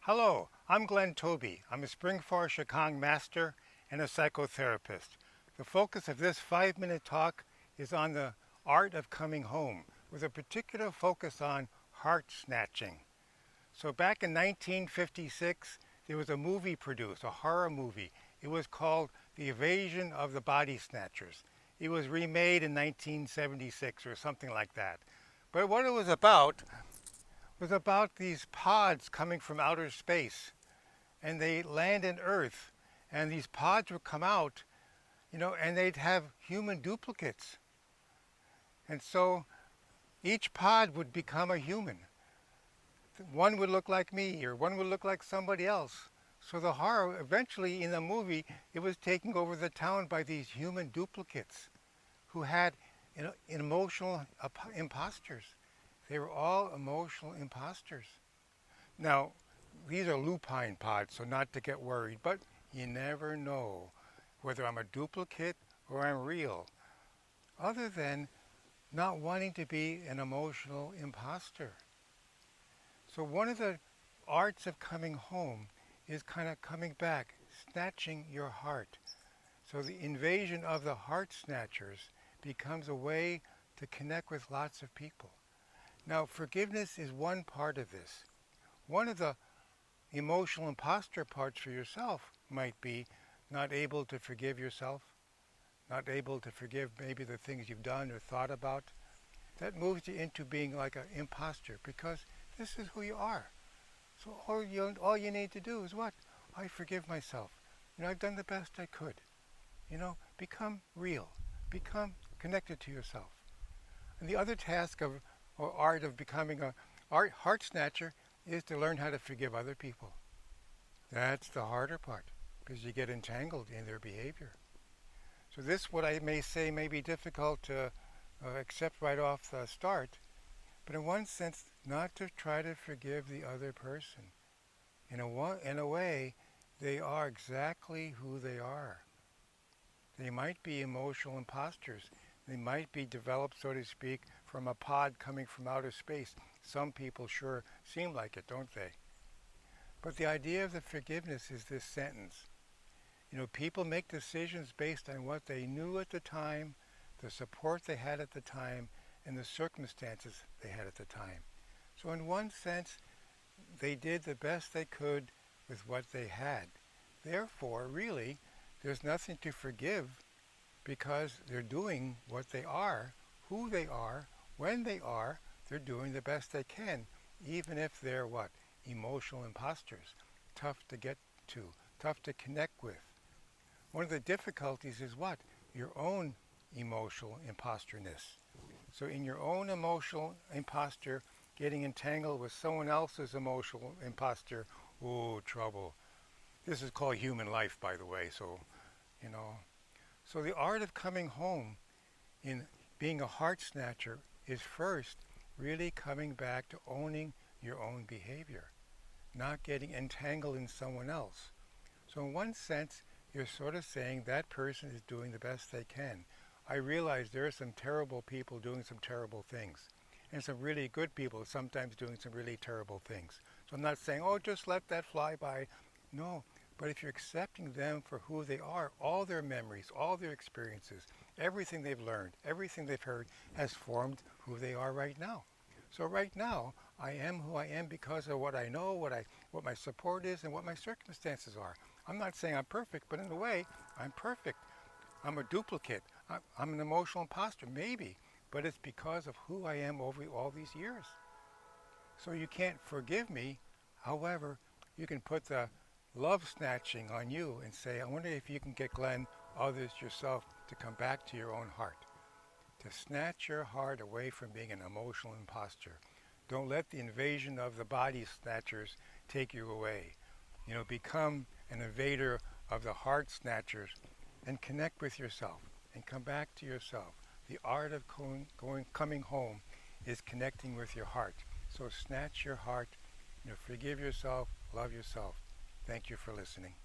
Hello, I'm Glenn Tobey. I'm a Springforest Shikang master and a psychotherapist. The focus of this 5-minute talk is on the art of coming home, with a particular focus on heart snatching. So back in 1956, there was a movie produced, a horror movie. It was called The Invasion of the Body Snatchers. It was remade in 1976 or something like that. But what it was about these pods coming from outer space, and they land in Earth, and these pods would come out, and they'd have human duplicates. And so each pod would become a human. One would look like me, or one would look like somebody else. So the horror, eventually in the movie, it was taking over the town by these human duplicates who had emotional imposters. They were all emotional imposters. Now, these are lupine pods, so not to get worried, but you never know whether I'm a duplicate or I'm real, other than not wanting to be an emotional imposter. So one of the arts of coming home is kind of coming back, snatching your heart. So the invasion of the heart snatchers becomes a way to connect with lots of people. Now, forgiveness is one part of this. One of the emotional imposter parts for yourself might be not able to forgive yourself, not able to forgive maybe the things you've done or thought about. That moves you into being like an imposter because this is who you are. So all you need to do is what? I forgive myself. I've done the best I could. Become real. Become connected to yourself. And the other task of or art of becoming a heart snatcher is to learn how to forgive other people. That's the harder part because you get entangled in their behavior. So this, what I may say, may be difficult to accept right off the start, but in one sense, not to try to forgive the other person. In a way, they are exactly who they are. They might be emotional imposters. They might be developed, so to speak, from a pod coming from outer space. Some people sure seem like it, don't they? But the idea of the forgiveness is this sentence. People make decisions based on what they knew at the time, the support they had at the time, and the circumstances they had at the time. So in one sense, they did the best they could with what they had. Therefore, really, there's nothing to forgive because they're doing what they are, who they are, when they are, they're doing the best they can, even if they're what? Emotional imposters. Tough to get to, tough to connect with. One of the difficulties is what? Your own emotional imposterness. So in your own emotional imposter, getting entangled with someone else's emotional imposter, ooh, trouble. This is called human life, by the way, so, you know. So the art of coming home in being a heart snatcher is first really coming back to owning your own behavior, not getting entangled in someone else. So in one sense, you're sort of saying that person is doing the best they can. I realize there are some terrible people doing some terrible things, and some really good people sometimes doing some really terrible things. So I'm not saying, oh, just let that fly by. No, but if you're accepting them for who they are, all their memories, all their experiences, everything they've learned, everything they've heard has formed who they are right now. So right now, I am who I am because of what I know, what my support is, and what my circumstances are. I'm not saying I'm perfect, but in a way, I'm perfect. I'm a duplicate. I'm an emotional imposter, maybe, but it's because of who I am over all these years. So you can't forgive me. However, you can put the love snatching on you and say, I wonder if you can get Glenn, others, yourself, to come back to your own heart, to snatch your heart away from being an emotional imposter. Don't let the invasion of the body snatchers take you away. Become an invader of the heart snatchers and connect with yourself and come back to yourself. The art of coming home is connecting with your heart. So snatch your heart, forgive yourself, love yourself. Thank you for listening.